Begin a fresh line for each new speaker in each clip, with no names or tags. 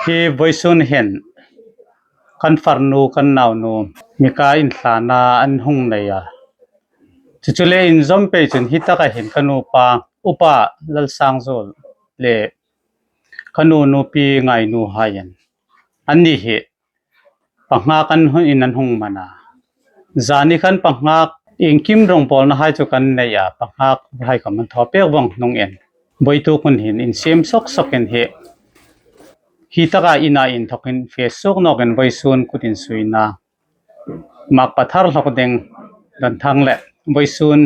hi voisun hen kan farnu kan naw nu mika in thlana an hung nei a chuchule in zompe chun hi taka hin kanu pa upa lal sang zol le kanu nu pi ngai nu hayan ani hi pangha kan hun in an hung mana zani kan pangha ingkim rong pol na hai chu kan nei a pangha hai kam thope wong nong en boitu kun hin in sem sok sok en he hi taka ina in thokin facebook noken voisun kutin suina mak pathar lokdeng dan thangle voisun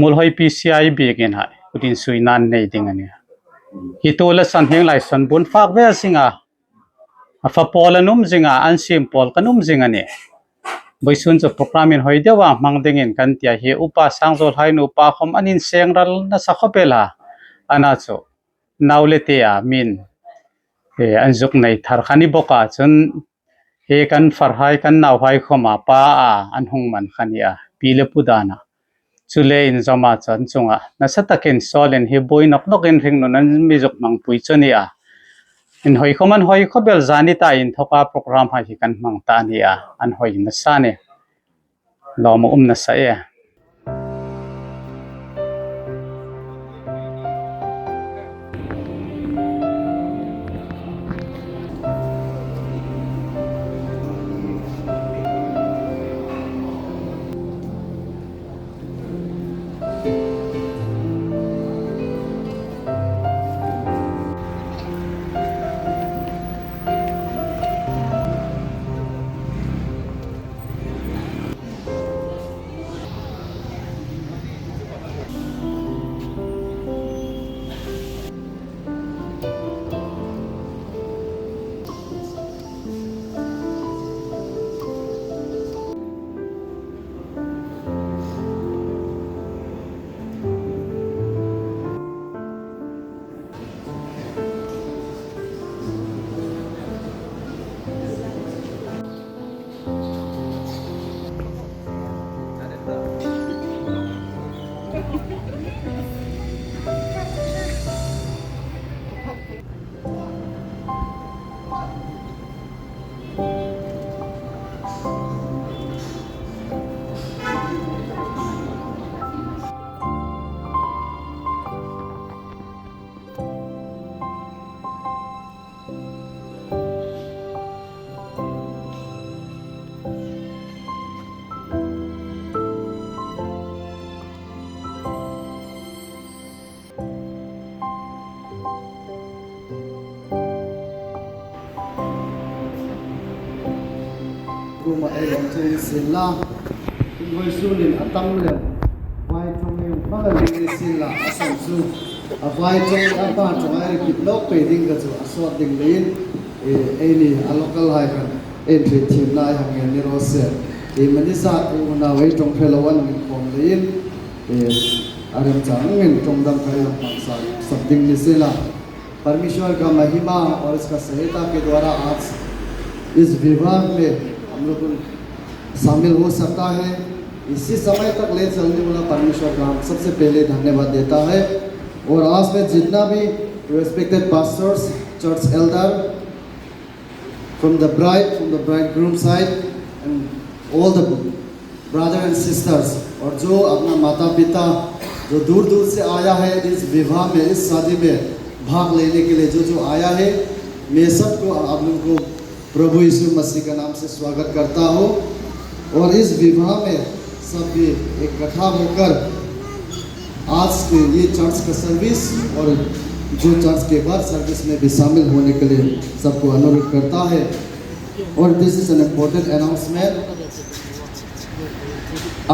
mulhoi pci begen ha kutin suinan nei dingani hi tola san heng lai san bun fak ve singa afa polanum zinga an sim pol kanum zingani voisun chu program in hoi dewa mangdengin kan tia hi upa sangjol hainu pa khom anin sengral na sakhopela ana chu naulete a min an zuk nei thar khani boka chun he kan farhai kan nau hai khoma pa a an hungman khania pile pudana chule in zama chan chunga na sataken solen he boy nok nok in ring non mi zuk mang pui chani a in hoi khoman hoi khobel zani ta in thoka program ha hi kan mang ta ni a an hoi na sa ne lawma na sa e
kuma ai long chen sila voi sulin atang le vai thong yung pala ni sila asam su a vai thong apa chong ai kit lok pe ding ga chu aswat ding lein e ni a local hai kan entry team lai hang yan ni rose e manisa u na wei tong phelawan min khom lein aram chang ngin tong dam kai ham sa सब दिन ni sila परमेश्वर का महिमा और इसका सहायता के द्वारा आज इस विभाग में हम लोग शामिल हो सकता है। इसी समय तक ले चलने वाला परमेश्वर का हम सबसे पहले धन्यवाद देता है। और आज में जितना भी respected pastors, church Elder, from the bridegroom side and all the brother and sisters, और जो अपना माता पिता जो दूर दूर से आया है इस विवाह में, इस शादी में भाग लेने के लिए जो आया है, मैं सबको आप लोगों को प्रभु यीशु मसीह का नाम से स्वागत करता हूँ। और इस विवाह में सब भी इकट्ठा होकर आज के ये चर्च का सर्विस और जो चर्च के बाद सर्विस में भी शामिल होने के लिए सबको अनुरोध करता है। और this is an important announcement.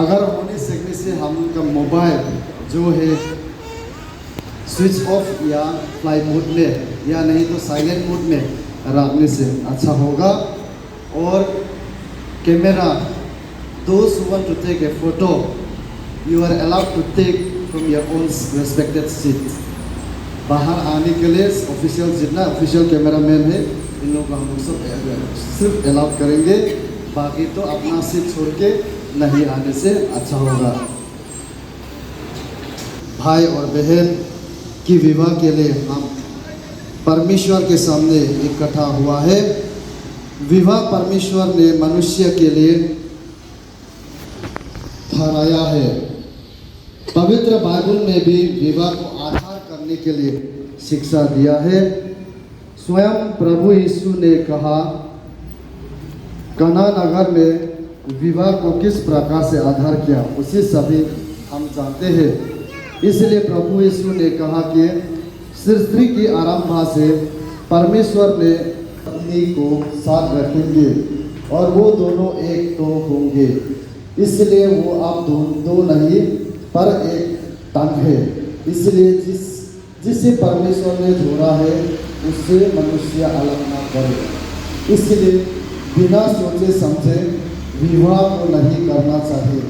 अगर होने सकने से हम उनका मोबाइल जो है स्विच ऑफ या फ्लाइट मोड में या नहीं तो साइलेंट मोड में रखने से अच्छा होगा। और camera, those who want to take a photo, you are allowed to take from your own respected seat। बाहर आने के लिए ऑफिशियल जितना ऑफिशियल कैमरामैन है इन लोगों को हम लोग सब सिर्फ अलाउ करेंगे, बाकी तो अपना सीट छोड़ के नहीं आने से अच्छा होगा। भाई और बहन की विवाह के लिए हम परमेश्वर के सामने इकट्ठा हुआ है। विवाह परमेश्वर ने मनुष्य के लिए ठहराया है। पवित्र बाइबल में भी विवाह को आधार करने के लिए शिक्षा दिया है। स्वयं प्रभु यीशु ने कहा, कना नगर में विवाह को किस प्रकार से आधार किया उसे सभी हम जानते हैं। इसलिए प्रभु यीशु ने कहा कि सृष्टि की आरंभ से परमेश्वर ने पत्नी को साथ रखेंगे और वो दोनों एक तो होंगे। इसलिए वो अब दो नहीं पर एक तन है। इसलिए जिसे परमेश्वर ने जोड़ा है उससे मनुष्य अलग ना करे। इसलिए बिना सोचे समझे विवाह को नहीं करना चाहिए।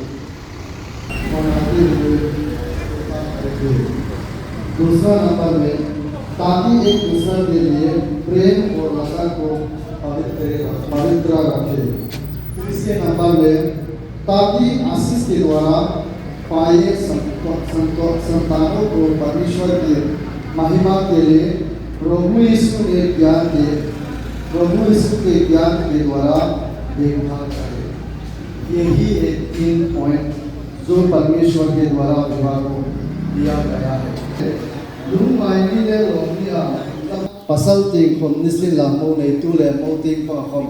दूसरा नंबर में, ताकि एक दूसरे के लिए प्रेम और लगन को पवित्र रखे। तीसरे नंबर में, ताकि आशीष के द्वारा पाए संतानों को परमेश्वर की महिमा के लिए प्रभु यीशु ने ज्ञान दिए। प्रभु यीशु के ज्ञान के द्वारा देखभाल करें। यही है 3 पॉइंट जो परमेश्वर के द्वारा विवाह को दिया गया है। pasal ting khom nisin la mo nei tu le mo ting pa khom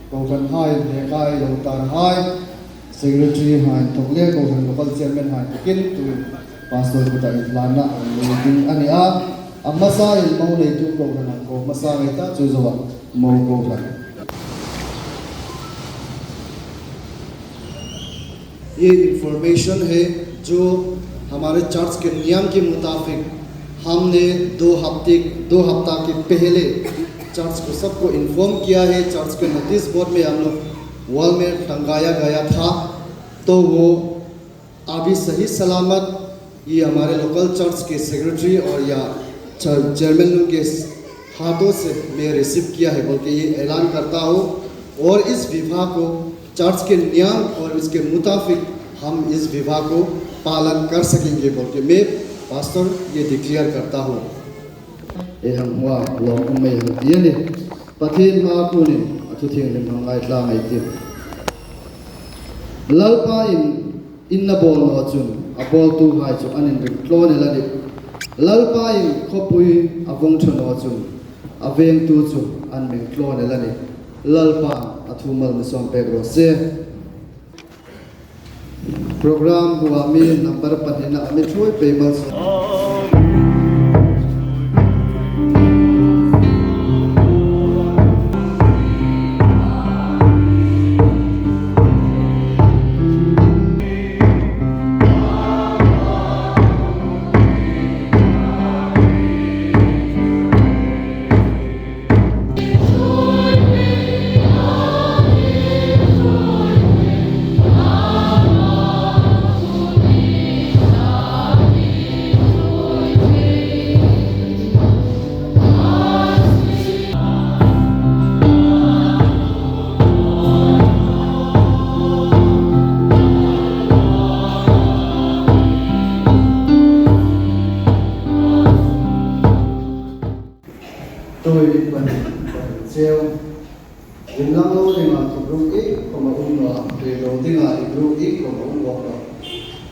ko kan hai ne kai lo tar hai secretary hai thok le ko kan local chairman hai kin tu pastor ko ta lana meeting ani a amasa il mo nei tu ko kan ko masa ngai ta chu zo mo ko kan। ये इंफॉर्मेशन है जो हमारे चर्च के नियम के मुताबिक हमने 2 हफ्ता के पहले चर्च को सबको इन्फॉर्म किया है। चर्च के नोटिस बोर्ड में हम लोग वॉल में टंगाया गया था, तो वो अभी सही सलामत ये हमारे लोकल चर्च के सेक्रेटरी और या चेयरमैन लोग के हाथों से मैं रिसीव किया है, बल्कि ये ऐलान करता हूँ। और इस विवाह को चर्च के नियम और इसके मुताबिक हम इस विवाह को पालन कर सकेंगे, बल्कि मैं पास्टर ये डिक्लेयर करता हूँ। ये हम हुआ लोग में ये ने पथिन मार्को ने अथुथिंग ने मंगाई ला में थे ललपा इन न बोल हो चुन अबोल तू हाई चुन अनिन क्लोन लने ललपा इन खोपुई अबोंग चुन हो चुन अवेंग तू चुन अन में क्लोन लने ललपा अथुमल में सोम पेग्रो से प्रोग्राम हुआ में नंबर पढ़ना हमें छोड़ पेमल्स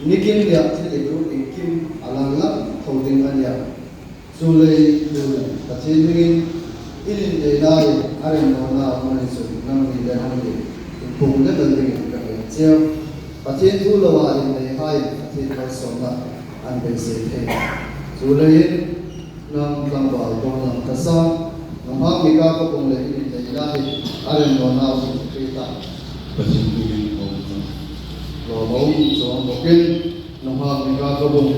nikin dia ti group ikim alangla holding ania sulei pathin ilin de nai are no na mani su nang ni de hangi pung de dal ding ka cheo pathin thu lo wa in de hai pathin ko som na an be se the sulei nang lang ba ko nang ta sa nang ha mi ka ko pung le ilin de nai are no na su tri ta pathin lo bông xuống một kinh nông học mình có bông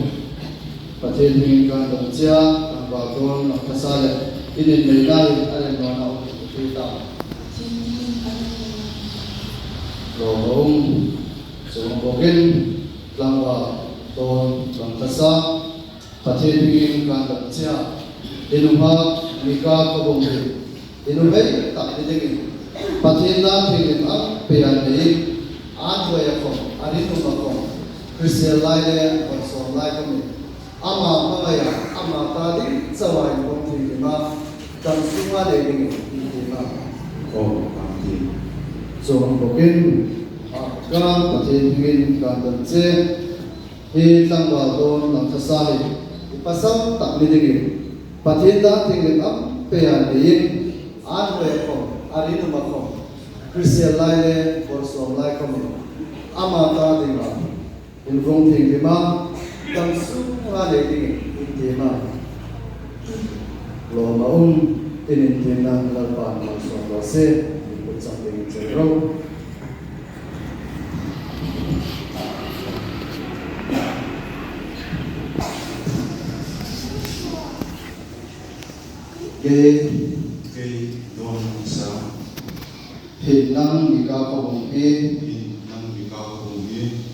và trên mình có đồng chia và con nó có sai lệch cái nền mấy đây anh em nó thì tạo lo bông xuống một kinh làm và con nó có sai và trên mình có đồng chia thì nông học mình có bông thì nó biết tạo cái gì và trên đó thì mình áp về anh ấy आज वो एक कौन अरे तुम कौन Christian line है और सोम लाइन में अम्मा मम्मा या अम्मा तादी सवाई कौन थी कि माँ tang sunga le ding in ma
ko pati
so bokin ka pathin ngin ka dan che hi tang ba don nang tha sai pasam tak ni ding pathin da thing le am pe an yin an we ko ari nu ma ko Christian lai le for so lai ko ama ta ding ba in vong thing le ma tang sunga le ding in ma lo ma in nang la pa ma so lo se put something in the row ke
don sa
hin nang ni ka ko bong e
nang bika kungi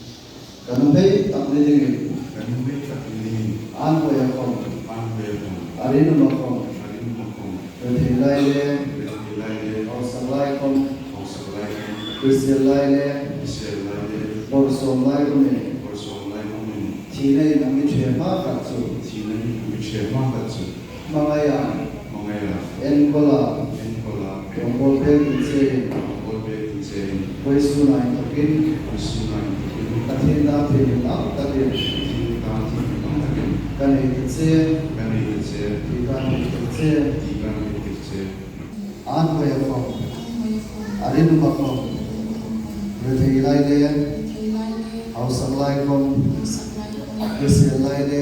kan bei tak ni ding
kan me tak ini
an ko ya ko
an be ko
ari nu ma ko
ari mo ko
kan hin lai le
lai le
au sang lai ko
ko sa lai
Christian lai le
se lai le
por so lai ko ne
ko so lai mo min
thi nei nang ni che ma ka chu
ti na mi che ma ka chu
ma nga ya
mo ngai la
en ko la
en ko la
yong ko pe ti che
ko be ti se
wei su nai to kin
ko su na ko
ta thiên da thi na ta thi
ti ta ti ko ta ke
kan ni ti che
kan ni se
ti kan ni ti che
ti kan ni ti se
an ko ya ko ari nu ma ko re thi lai le au sang lai ko Christian lai le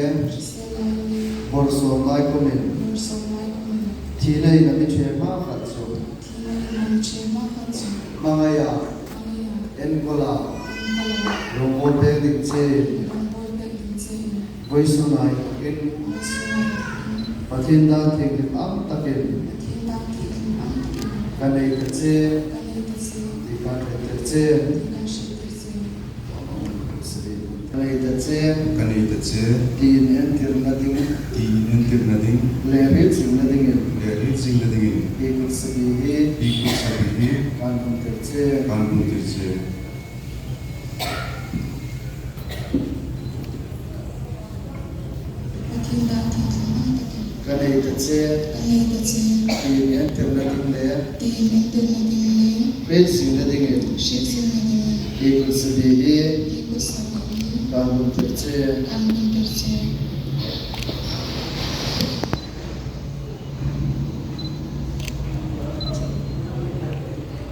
por so lai ko ne thi nei na mi che ma ka chu ma nga ya en ko la lo mo pe ding che voi su nai in pathin da thing am takin kan nei ka che di ka ka che kan nei ka che
kan ni ta che
ti nen tir na ding
ti nen tir na ding
le ri sing na ding
le ri sing na ding
e ku se hi
i ku sa bi
kan kun te che
kan bu ti che
kan nei ka che ti nen tir na ding le pe sing na ding e ku se hi kan kun te che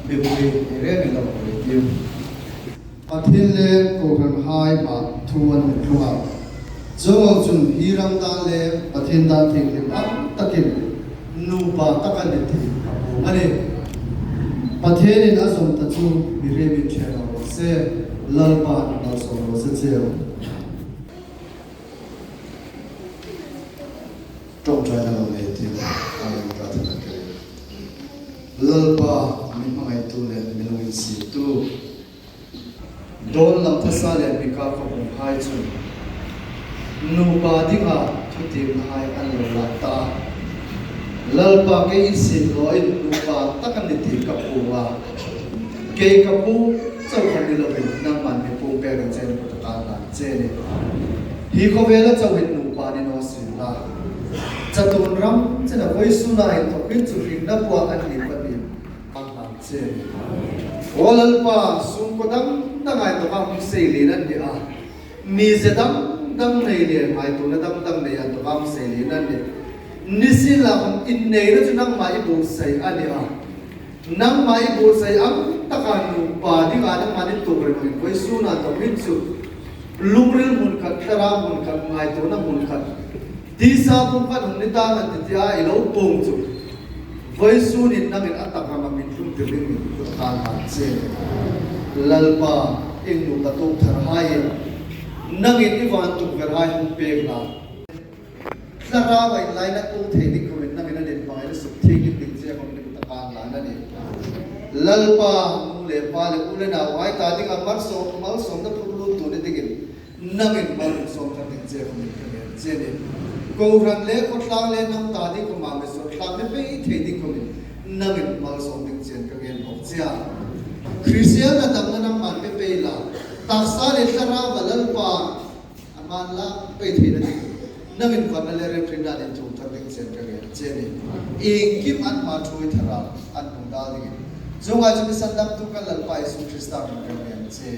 Bibli ere ni lam ni tiu. Pathin le program hai ma thuan thua. Zo chun hiram dan le pathin dan thing lim am takin nu pa takan ni thi. Ani pathin in azom ta chu mi re mi chena ro se lal pa na so ro se cheo. Trong trai na lo le tiu. Ai ka ta na ke. Lal pa min mangai tu le min si tu don lam thasa le bika ko hai chu nu pa dinga thuti hai an lo la ta lal pa ke sin loi nu pa takan ni ti ka pu wa ke ka pu chau khan ni lo bin nang man ni pu pe ran chen ko ta na che ni hi ko vela chau hin nu pa ni no sin la chatun ram chena voi su nai to kin chu ring na pu an ni pa ni che olal pa sum ko dam dangai to ka se le nan ni a mi se dam nei le mai to na dam nei an to ka se le nan ni nisila hum in nei na chu nang mai bu sai ani a nang mai bu sai am taka nu pa di ga nang mani to bre mai koi su na to min chu lungril mun khat thara mun khat mai to na mun khat ti sa pum khat hun ni ta na ti ya i lo pong chu voi su ni nang in ataka ma min tum te ring to ta na che lalpa ing nu ta to thar hai nang in iwan tu ver hai hum pe na thara bai lai na to the ni ko nang in den pai na suk thi ni ding che hom ni ta ka la na ni lalpa nu le pa le u le na wai ta ding a mar so mal som na phu lu tu ni ding nang in mal som ta ding che hom ni ka che ni ko ran le ko tlang le nam ta ding ko ma me so tlang me pe the ding ko ni nang in mal som ding chen ka gen hok chia Christian na dam na nam man pe pe la ta sa le thara balal pa aman la pe the na ding nang in van le re prinda den chu ta ding chen ka gen चेनी इंकिम अन माथुई थरा अन बुंदा दिगे जो आज में संदम तु का ललपा यीशु ख्रिस्ता में करने से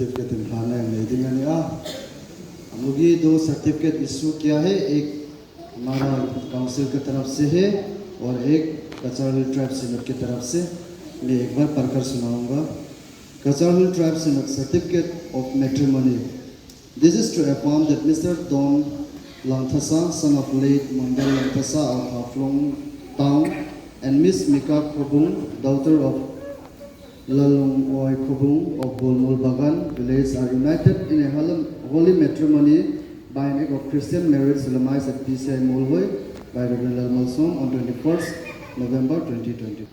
सर्टिफिकेट दिखाने नहीं देंगे आ हम लोग ये दो सर्टिफिकेट इशू किया है एक हमारा काउंसिल की तरफ से है और एक कचौली ट्राइब सिनोड की तरफ से मैं एक बार पढ़कर सुनाऊंगा कचौली tribe synod certificate of matrimony this is to affirm that mister Don Langthasa, son of late Mandel Langthasa of Haflong Town, and Miss Mika Khobung, daughter of Lalong Oi Khobung of Bolmul Bagan village, are united in a holy matrimony by an act of Christian marriage solemnized at PCI Molhoi by Reverend Lalmalson on 21st November 2020.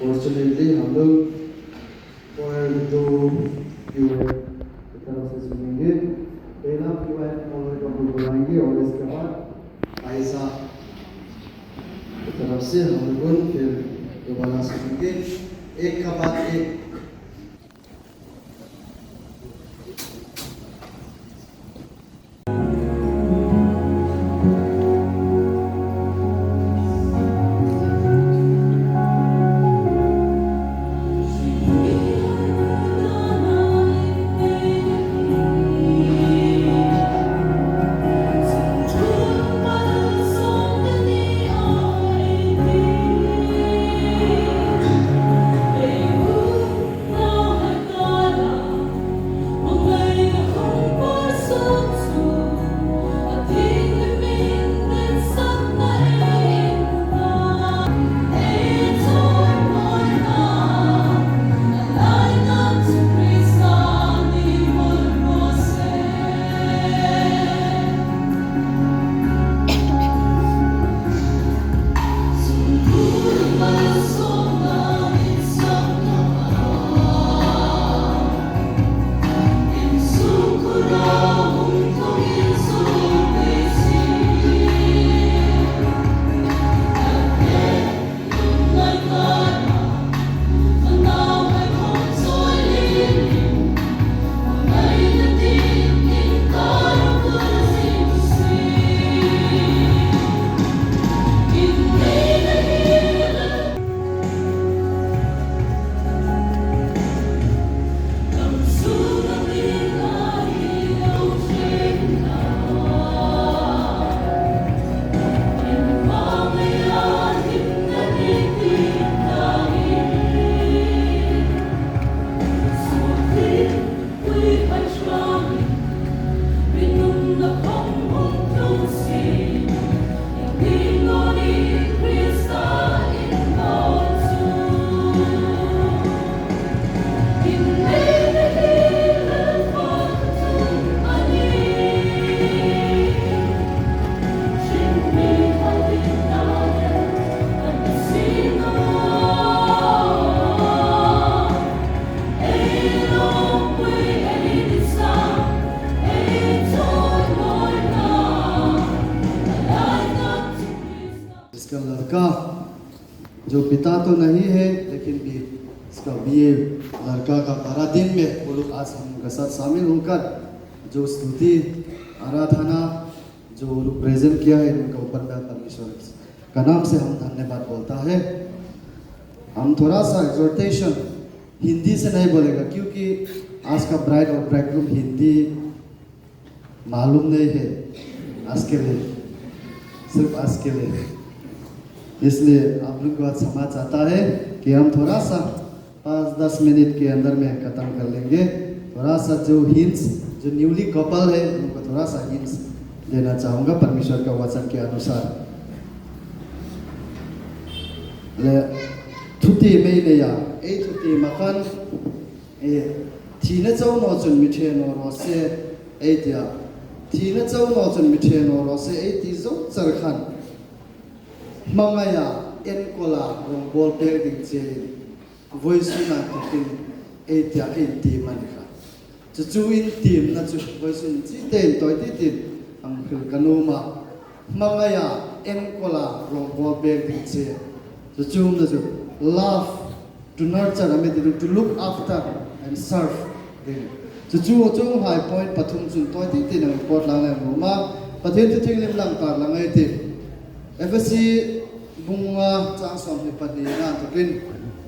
Fortunately, हम लोग दो तरफ से सुनेंगे पहला का बुलाएंगे और इसके बाद आयशा की तरफ से हम लोग फिर दोबारा सुनेंगे एक का बाद एक जो पिता तो नहीं है लेकिन भी इसका बीए लड़का का आराधन में वो लोग आज हम साथ शामिल होकर जो स्तुति आराधना जो लोग प्रेजेंट किया है उनका ऊपर में परमेश्वर का नाम से हम धन्यवाद बोलता है। हम थोड़ा सा एक्सोर्टेशन हिंदी से नहीं बोलेगा क्योंकि आज का ब्राइड और ब्राइडग्रूम हिंदी मालूम नहीं है आज के लिए, सिर्फ आज के लिए। इसलिए आप लोग को आज क्षमा चाहता है कि हम थोड़ा सा 5-10 मिनट के अंदर में खत्म कर लेंगे। थोड़ा सा जो हिंट्स, जो न्यूली कपल है उनको थोड़ा सा हिंट्स देना चाहूँगा परमेश्वर का वचन के अनुसार। थुती में ले या ए थुती मकान ए थीना चाउ नो चुन मिठे नो रोसे ए दिया थीना चाउ नो चुन मिठे नो रोसे ए तीजो चरखान mangaya en kola rong bol pe ding che voice na tin e tia en ti manika chu in tim na chu voice chi ten toy ti tin ang khil kanuma mangaya en kola rong bol pe ding che chu na chu love to nurture ame to look after and serve ding chu high point pathum chun toy ti tin ang pot lang la ma pathen ti thing lim lang par lang ai ti FSC bunga chang som ni padi na to kin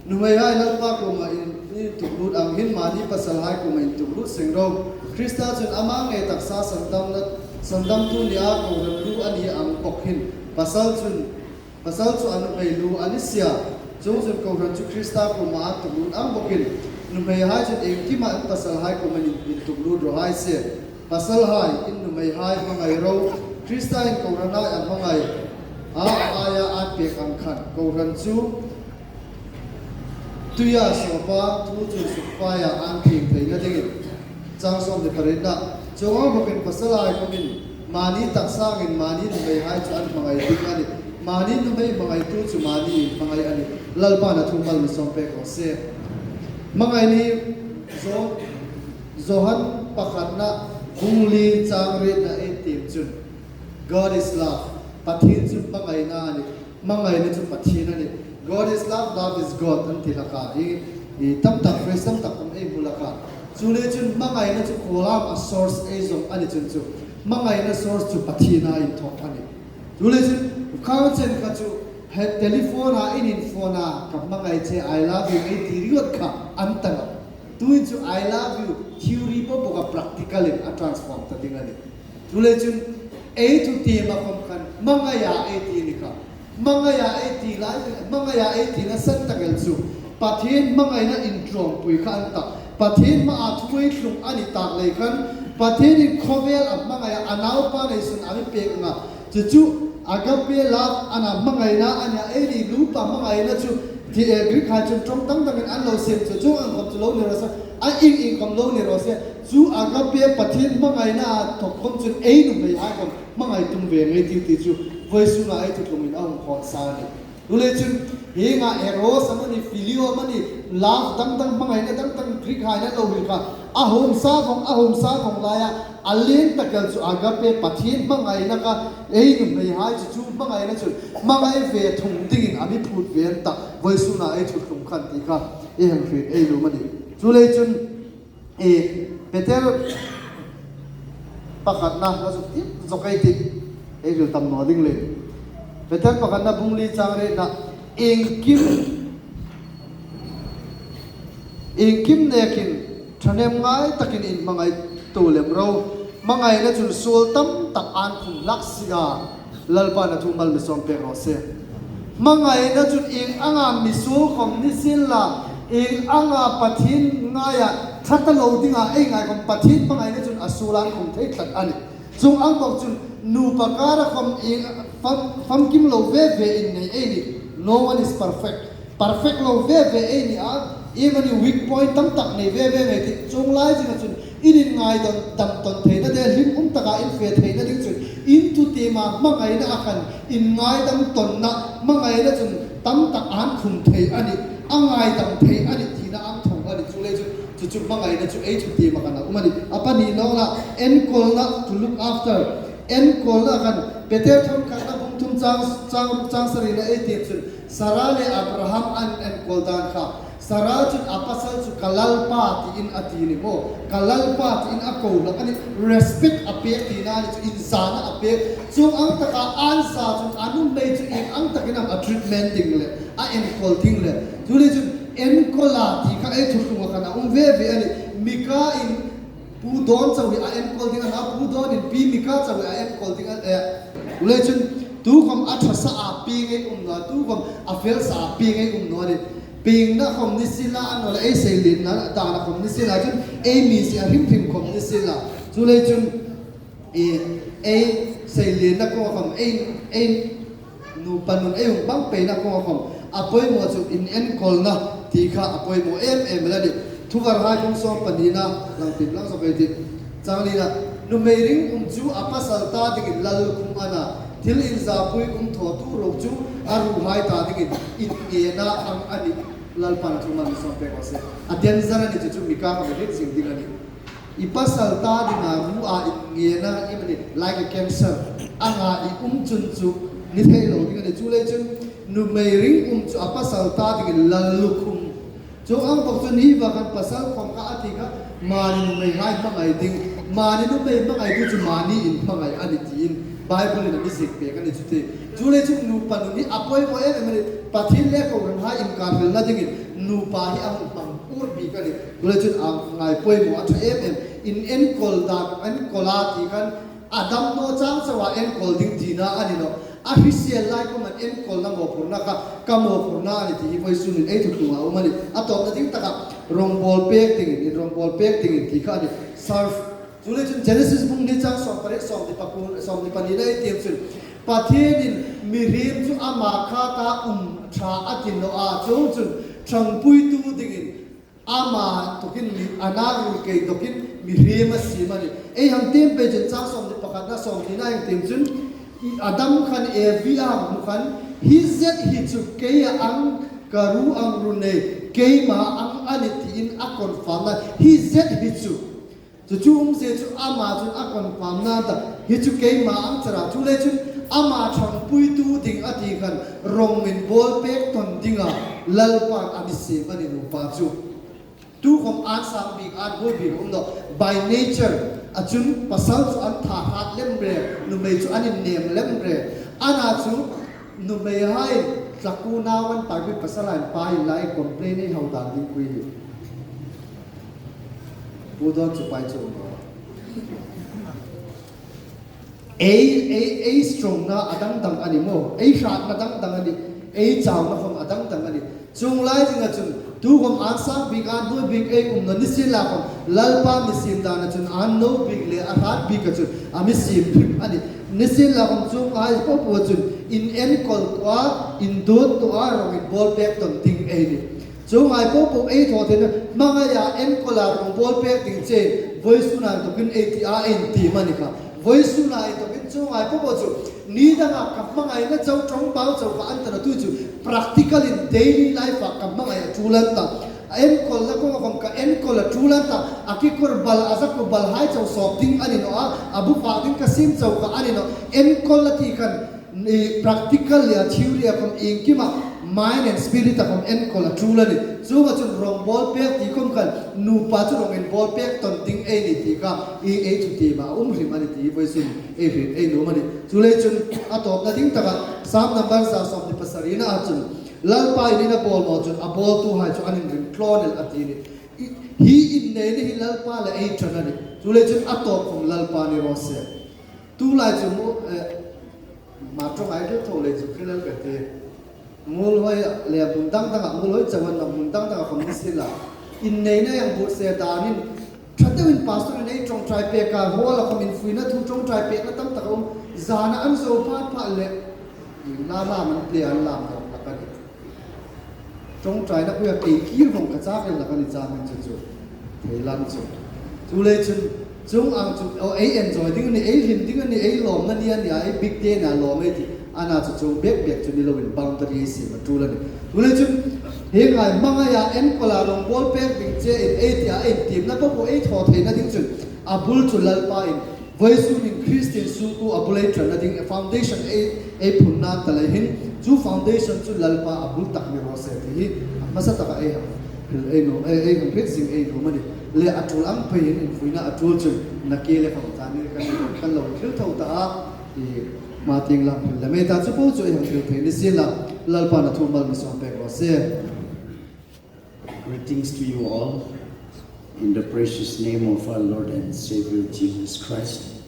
numai hai lang pa ko ma in tu lut ang hin mani pasal hai ko ma in tu lut sing ro Krista chun amang e taksa sandam tu lia ko lu ani ang pok hin pasal chu an mai lu anisia chung chun ko ran chu Krista ko ma tu lut ang bokin numai hai chun e ki ma pasal hai ko ma in tu lut ro hai se pasal hai in numai hai mangai ro Krista in ko ran na ang mangai aya ape ang khan ko ran chu tuya sopa tu chu supaya an thing thei na ding chang som de parina chonga boken pasala ko min mani tak sang in mani numai hai chu an mangai ding ani mani numai mangai tu chu mani mangai ani lalpa na thumal mi som pe ko se mangai ni zohan pakhat na bungli changre na e tim chun God is love pathin chu mangai na ni mangai ni chu pathin ani God is love, love is God until ka I tam tak phrase tam tak e bulaka chule chun mangai na chu kolam a source e zong ani chun chu mangai na source chu pathina in thok ani chule chun khang chen ka chu he telephone a in phone a ka mangai che I love you e tiriot kha antanga tu chu I love you theory po boka practical in a transform ta dingani chule chun e tu ti ma kom kan mangaya e ti ni ka mangaya e ti la mangaya e ti na san ta gel chu pathin mangai na introm pui kha anta pathin ma a thui thlung ani tak le khan pathin in khovel a mangaya anau pa nei sun ami pe nga chu agape love ana mangai na anya e ni lu pa mangai na chu ti e gri kha chun trong tang tang an lo sem chu ang kom chu lo ni ra sa a ing kom lo ni ro se chu agape pathin mangai na thok kom chun e nu mai ha kom mangai tum ve ngai ti chu voi su na ai tu tum in ang khon sa ni dule chun he nga eros amani filio amani love dang dang mangai na dang dang gri kha na lo hi kha a hom sa khong la ya alin takal chu agape pathin mangai na ka e nu mai ha chu mangai na chu mangai ve thung ding ami phut ve ta voi su na ai tu tum khan ti kha e hang ri e lu mani dule chun e peter pakhat na la chu ti zokai ti e ju tam no ding le peter pakhat na bungli changre na engkim nekin thanem ngai takin in mangai tolem ro mangai na chun sol tam tak an khum laksiga lalpa na thumal mi som pe ro se mangai na chun ing anga mi sul khom ni sin la ing anga pathin ngaya thata lo dinga e ngai kom pathin mangai na chun asulan khum thei thlat ani chung ang bok chun nu pakara khom ing fam kim lo ve in nei e ni no one is perfect lo ve e ni a even you weak point tam tak nei ve ngai ti chung lai jing chun in ngai don tam ton the na de lim taka in fe the na ding chun in tu te ma mangai na akan in ngai dam ton na mangai na chun tam tak an khum the ani angai dam the ani ti na am thong ani chu le chu mangai na chu e chu te ma kana umani apani no na en kol na to look after en kol na kan peter thon ka na bum thum chang sari na e te chun Sarah le Abraham an kol dan kha Sarah chun apasal chu kalal pa ti in atini mo kalal pa ti in ako la kani respect ape ti na chu insana ape chu ang taka an sa chu anum nei chu ang takina a treatment ding le a en kol ding le chu le chu enkola ti kha ai thutunga kana ve ani mika in pu don chawi a enkol ding na pu don in pi mika chawi a enkol ding ule chun tu khom athasa a pi nge na tu khom a fel sa pi nge no ni ping na khom ni sila an ai selin na ta na khom ni sila chun ai mi si a him khom ni sila chule chun ai selin na ko khom ai nu panun ai bang pe na ko khom apoi mo chu in enkol na ti kha apoi mo em la di thuwar hai kong som panina lang tip lang sabai ti changni na nu meiring chu apasal ta ding lal kum ana thil in za pui tho tu ro chu aru hai ta ding in e na ang ani lal pan thu man som pe ko se adyan zara ni chu mika ka be sing ding ani ipasal ta ding a ru a in e na i mani like a cancer anga I chun chu ni thei lo ding ani chu le chun nu meiring chu apasal ta ding lal lukum so ang pagsun hi bakan pasal khom ka atika mani nu mai hai mangai ding mani nu mai mangai tu chu mani in mangai ani tin bible in bisik pe kan chu te chule chu nu panu ni apoi mo mani pathin le ko ran ha in ka vel na ding nu pa hi ang pang ur bi kan chule chu ang ngai poi mo atha in enkol da enkola ti kan adam no chang sawa enkol ding tina ani no official like man enkol na mo purna ka mo purna ani ti voi sunin ei thu tunga umani atop na ding taka rong ball pek ting ti kha ni surf chule chun genesis bung ni chang som pare som di pani dai tiam chun pathin in mirim chu ama kha ta tha atin no a chong chun thang pui tu ding ama tokin anaru ke tokin mirim asimani ei ham tem pe chen chang som di pakat na som ni na yang tim chun Adam khan evia mukhan hizet hichu ke ang karu ang rune ke ma ang aniti in akon fama hizet hichu chu chung se chu ama chu akon famna ta hichu ke ma ang chara chu le chu ama thang pui tu ding ati khan rong min bol pek ton dinga lal pa ani se mani nu pa chu tu khom an sang bi an bo bi no by nature achun pasal chu an tha hat lem re nu mei chu an nem lem re ana chu nu mei hai tlaku na wan pa bi pasalan pa lai complain ei hau dan ding kui pu don chu pai chu ei strong na adang dang ani mo ei shat na dang dang ani ei chaw na khom adang dang ani chung lai jinga chun tu khom an sang big an do big ei no nisin la khom lalpa misim da na chun an no big le a hat big ka chun a misim phim ani nisin la khom chung ai po po chun in enkol kwa in do to a rong in ball back ton ting ei ni chung ai po po ei tho the na manga ya enkol a rong ball back ting che voice na to kin ei ti a en ti mani ka voice na ai to kin chung ai po po chu ni da nga kap mangai na chau trong bao chau ka an ta na tu chu practical in daily life a kap mangai chulan ta enkol la ko khom ka enkol la chulan ta akikor bal azak ko bal hai chau sop ding ani no a abu fa ding ka sim chau ka ani no enkol la ti kan ni practical ya theory a kom inkima mind and spirit a kom enkol la chulan ni chu ma chun rong ball pek ti kom kan nu pa chu rong en ball pek ton ding e ni ti ka e chu ti ba rim ani ti voi sin e no mani chu le chun atop na ding ta ka sam number sa som ni pasarina a chun lalpa ini na ball mo chun a ball tu hai chu anin rim clonel atini hi in ne ni lalpa la ei chana ni chu le chun atop khom lalpa ni rose tu la chu mo ma trong ai ke tho le chu khilal ka te mul hoi le bundang ta mul hoi chawan na bundang ta khom ni sila in ne na yang bu se danin thatewin pastor nei trong trai pe ka hola khom in fuina thu trong trai pe na tam ta om zana an zo pha le na man ple an lam ka ka ni trong trai na ku ya ke ki rong ka cha ka la ka ni cha man chu thei lan chu le chun chung ang chu ei enjoy ding ni ei him ding ni ei lom na ni an ya ei big day na lom ei ti ana chu bek chu ni lo in boundary si ma tu la ni tu le chun he ngai manga ya en kola rong bol pek ding che in ei ti a en tim na po ei tho the na ding chun abul chu lal pa in voice in christian su ku abulai tran na ding foundation ei phun na ta lai hin chu foundation chu lal pa abul tak mi ro se ti masa ta ka ei no ei complete sing ei no mani le atul ang pe in fuina atul chu na ke le phang ta ni kan lo thil thau ta ti ma ting lam le me ta chu po chu ei thil the ni sin la lal pa na thu mal mi som pe ro se Greetings to you all in the precious name of our Lord and Savior Jesus Christ.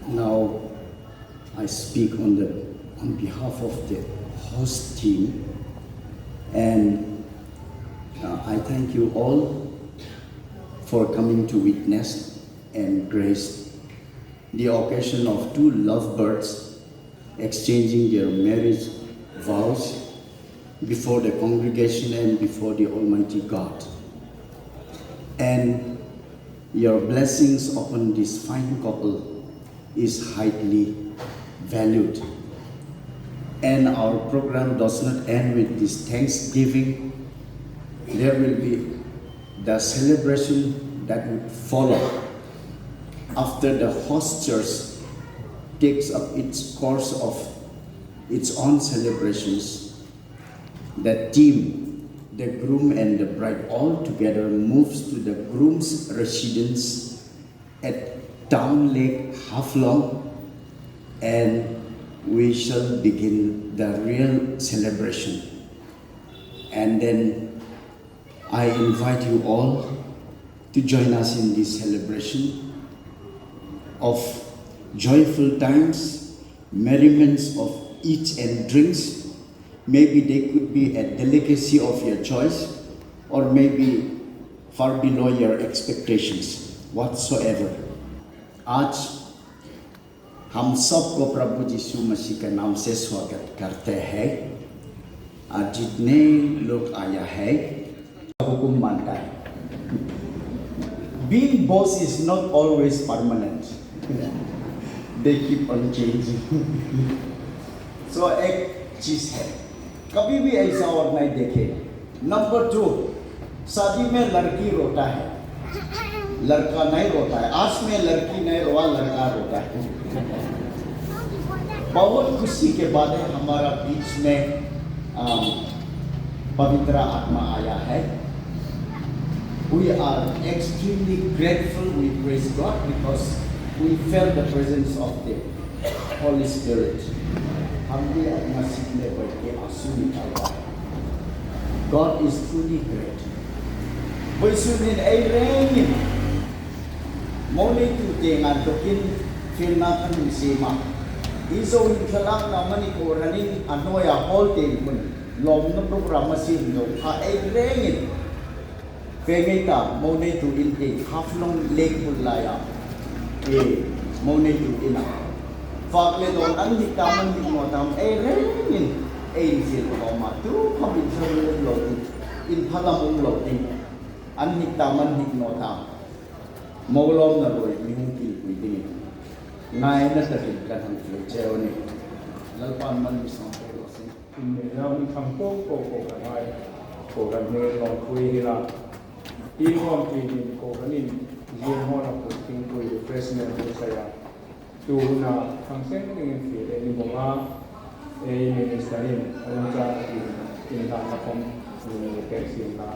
Now I speak on behalf of the host team, and I thank you all for coming to witness and grace the occasion of two lovebirds exchanging their marriage vows before the congregation and before the Almighty God. And your blessings upon this fine couple is highly valued. And our program does not end with this Thanksgiving. There will be the celebration that would follow after the host church takes up its course of its own celebrations. The team, the groom and the bride all together moves to the groom's residence at Town Lake Haflong, and we shall begin the real celebration. And then I invite you all to join us in this celebration of joyful times, merriments of eats and drinks. Maybe they could be a delicacy of your choice, or maybe far below your expectations, whatsoever. आज हम सबको प्रभु यीशु मसीह के नाम से स्वागत करते हैं। आज जितने लोग आया है हुकुम मानता है। Being boss is not always permanent. They keep on changing. So एक चीज है, कभी भी ऐसा और नहीं देखे। नंबर 2, शादी में लड़की रोता है, लड़का नहीं रोता है। आज में लड़की नहीं रोआ, लड़का रोता है। बहुत खुशी के बाद हमारा बीच में पवित्र आत्मा आया है। We are extremely grateful. We praise God because we felt the presence of the Holy Spirit. हम भी अपना सीखने बैठ के आंसू निकाला है। God is truly great. Boysunin ay rengin. Muli tutingan tukin filnakan misima. Iso hintalang na manikuranin anoya holding mun. Lom na programa sindo ha ay rengin. Femita muli tu inting haflong lake mulaya. Muli tu ina. Fakle don ang hikaman di mo tam ay rengin. Ay sil ko ma tu pamit sa loading. In palamong loading. Ang hikaman di mo tam. Mawlom na roy mihungkil ko itingin. Ngay na sa hikaman ng flecheo ni. Lalpan man isang pero sin.
Yung thangko ko kanay ko kanay long kui hila inhom tin ko kanin yin ho na ko tin ko refreshment ko saya tu na thangsen ning fi ni bonga ministerin ang ja tin ta na kom ni pesin na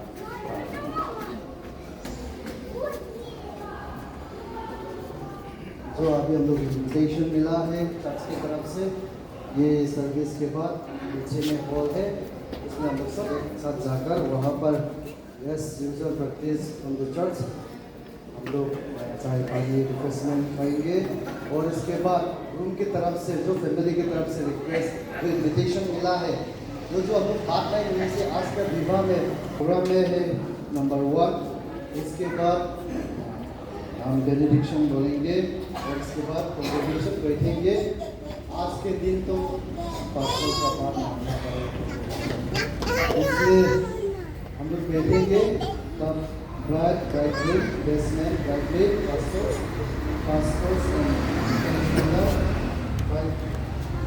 जो अभी हम लोग इन्विटेशन मिला है चर्च की तरफ से, ये सर्विस के बाद नीचे में हॉल है, इसमें हम लोग सब एक साथ जाकर वहाँ पर yes usual practice from the church हम लोग चाय पानी रिफ्रेशमेंट खाएंगे। और इसके बाद रूम की तरफ से जो फैमिली की तरफ से रिक्वेस्ट जो इन्विटेशन मिला है, जो हम लोग हाथ लाइन में से आज का विवाह में प्रोग्राम में है नंबर 1। इसके बाद हम बेनिडिक्शन बोलेंगे और इसके बाद कॉन्ट्रीब्यूशन बैठेंगे। आज के दिन तो पास्टर का पाठ मानना पड़ेगा, इसलिए हम लोग बैठेंगे। तब bride bridegroom basement bridesmaid pastors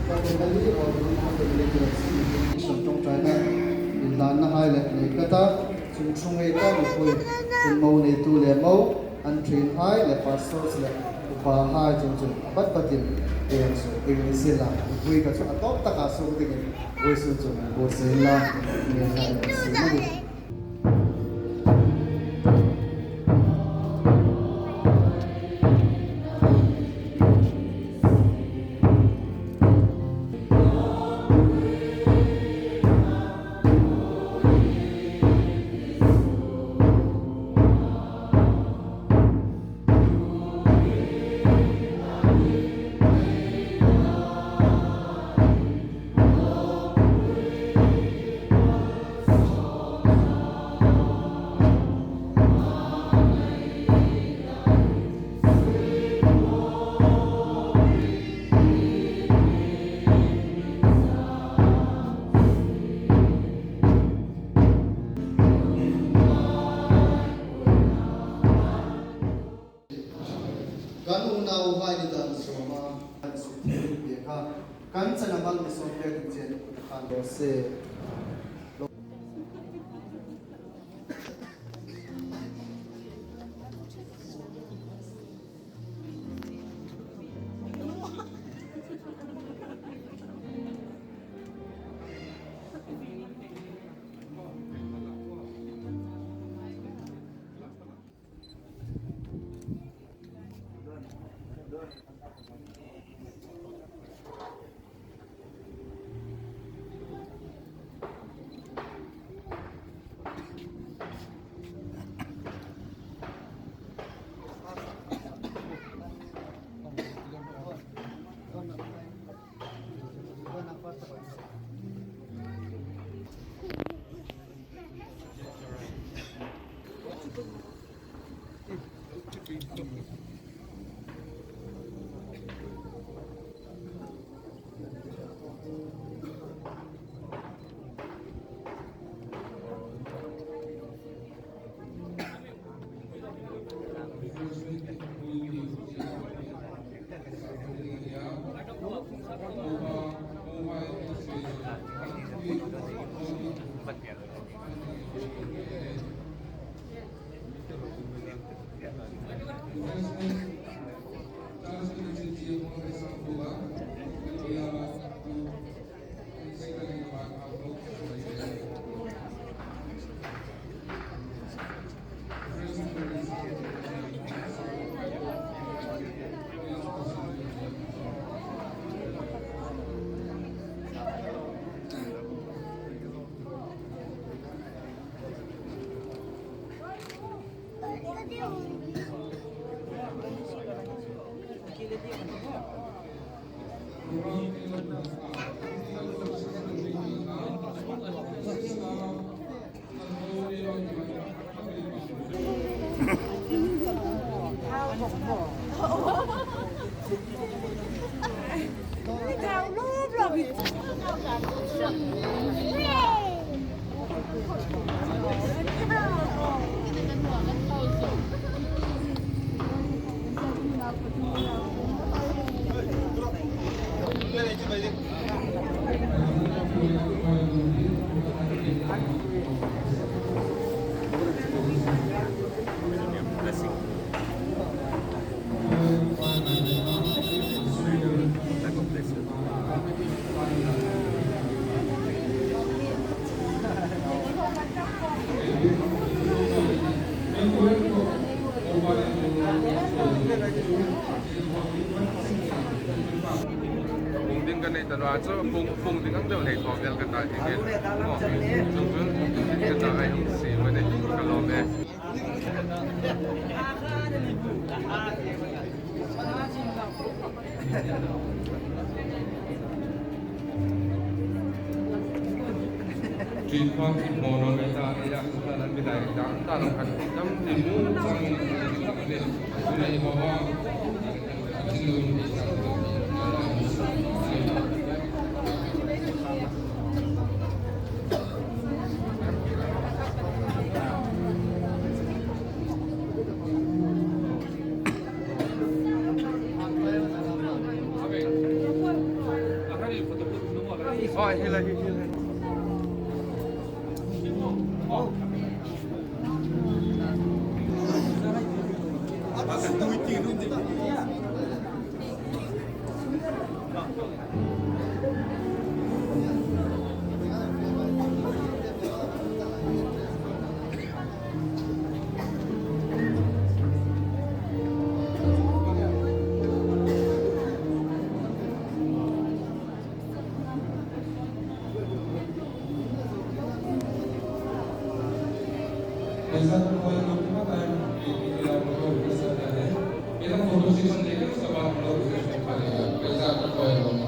family और फैमिली की संतों चाइना लाना हाई लेकता सुनसुंगे का कोई मऊ ने तू ले Mau Antrin hai le pastors le upa hai jung bat batin en so inglisila ui ka so atop taka so tingin ui so jung go sela ni ha simali now vai ni dan soma an su ti ka kan chana bang ni so pe ti chen kan do se
Cao lốp rồi bị
Phùng tin cái này tao nói cho phùng tin các điều này thọ cái tại cái ngõ chúng tôi cái tại ai không xí với này cái lò này Jika mono kita tidak dalam bidang dalam hadam ilmu kami sudah bawa oh hilang. ऐसा तो कोई लोग पता है कि मेरा फोटो कैसा है मेरा फोटो सेशन देकर उसके बाद हम लोग सेशन खा लेंगे ऐसा तो कोई लोग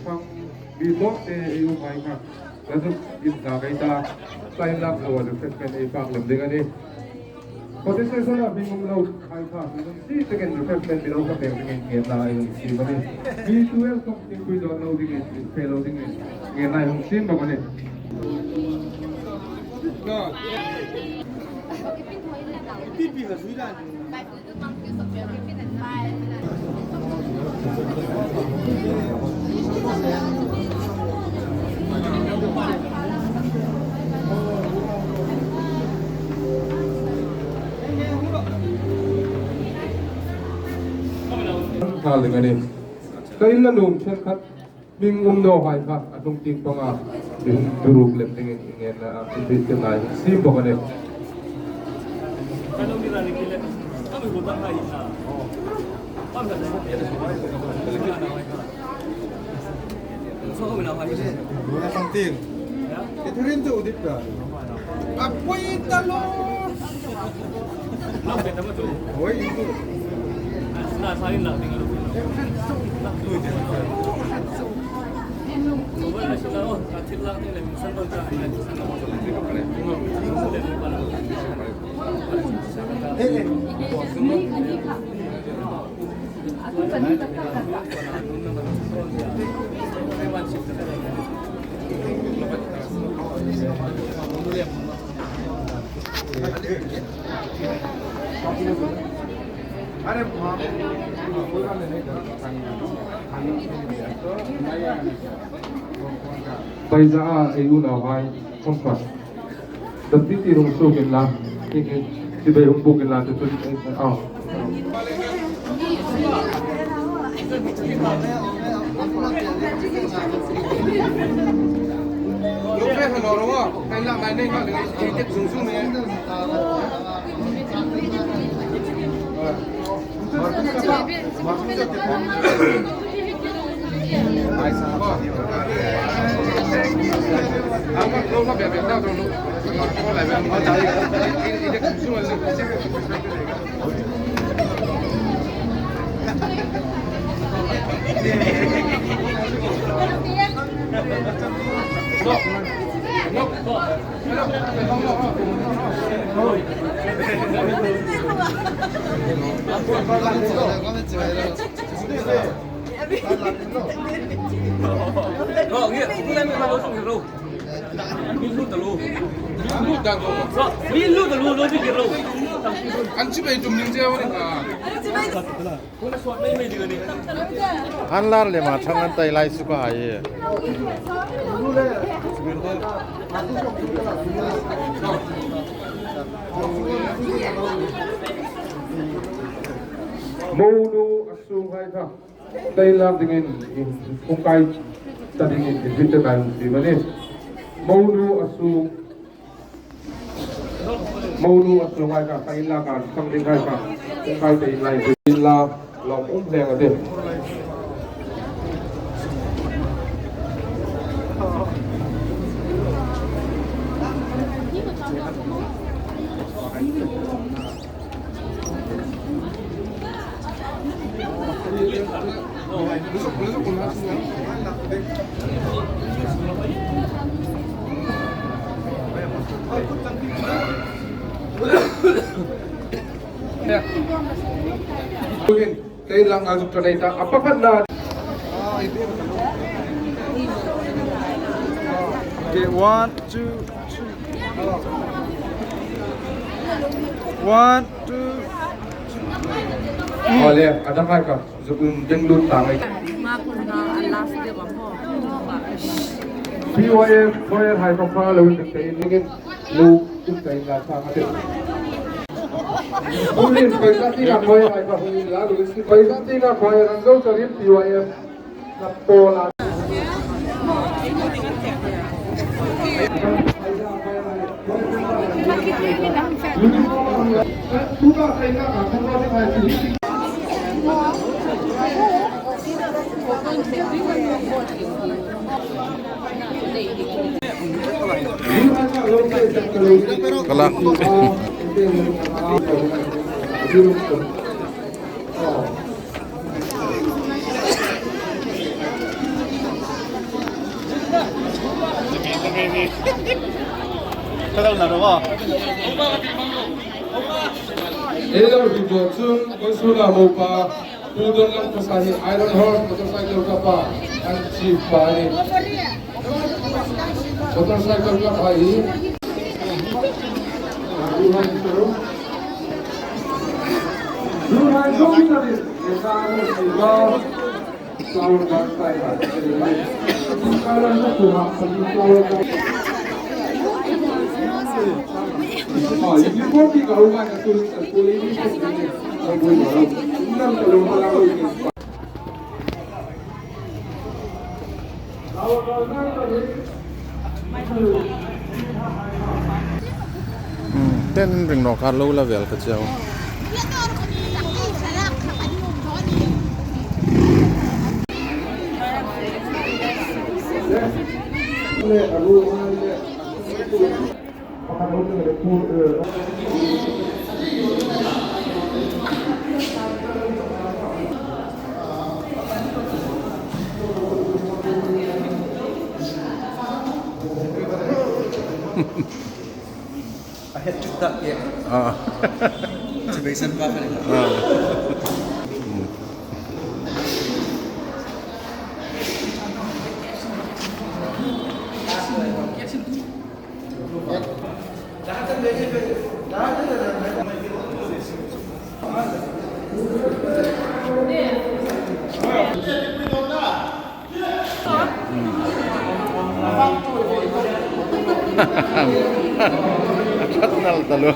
Trong billboard te yêu mai ka lalu kita kaita sign up lo được phép cái phang làm được cái có thể sẽ là mình lâu khai thác mình chỉ cái cái phép cái lâu cái cái cái lại thì mà đi visual không thì quý đó lâu thì cái fellow thì cái này không xin mà này Hal dengan ini, kailan nung kat mingum no hai ka atong ting panga durug lem dengan ingin itu kenai sim pokoknya.
Kalau kita ni kita, kami bukan hari na. Kami dah dapat dia semua. So kami nak hari ni.
Wala kang ting. Ito rin to, udip ka. Apoy talo!
Nak betul betul.
Hoy, ito.
Nah, salin nak tinggal dulu. Nak dulu je. Mula dah sudah oh, kacil lah ni lebih senang tak ni.
Bây giờ EU nào hai không phải tập tí thì đồng số kiện làm thì về ông buộc kiện làm thì tôi
Lúc phép phải nói đúng không? Anh làm bài nên gọi là cái tiếp dùng xuống này. Lâu lắm việc đâu rồi lúc có lại về nó chạy đi được xuống là
Nghĩa, chúng ta mới không được đâu. Minlu terlu. Minlu terlu lo fikir lo.
An ci bai dumnin je wani ka.
Kuna suat mai mai juga ni.
An lar le ma thang an tai lai su ka ai
Mulu asung hai ka tay làm dengan không kai tadi ni kita kan di mana Mulu asung hai ka tay la kan something hai ka không kai tay lai di la lòng leng ở đây tay lang azuk tanay ta apakat na
Okay, 1, 2, 3. 1, 2.
oh le ada kai ka zubum benglur tangai
Ma kun na last day ba mo.
PYF Royal High Profile Lewin tay nigit lu tay la sa ate Ulin paisa tina Royal High Profile la lu paisa tina Royal Rango Sarin PYF na pola Tuga tay na ka kung ano ay
Kalak.
Tagal na raw.
Elo video chun konsula mopa pudon lang pasahi iron horse motorcycle ka pa ang chief pa ni motorcycle ka pa i Duhan ko kita din sa ano siba flower garden tayo kalan na tuha sa flower garden oh yung before di ka uman na tuloy sa kulay ni sa buhay mo unang talong pala ko yung
Tên rừng nọ khá lâu là vẻ thật giàu.
Ahead to that, yeah.
À.
Motivation pa kanila.
À. Kenal talo.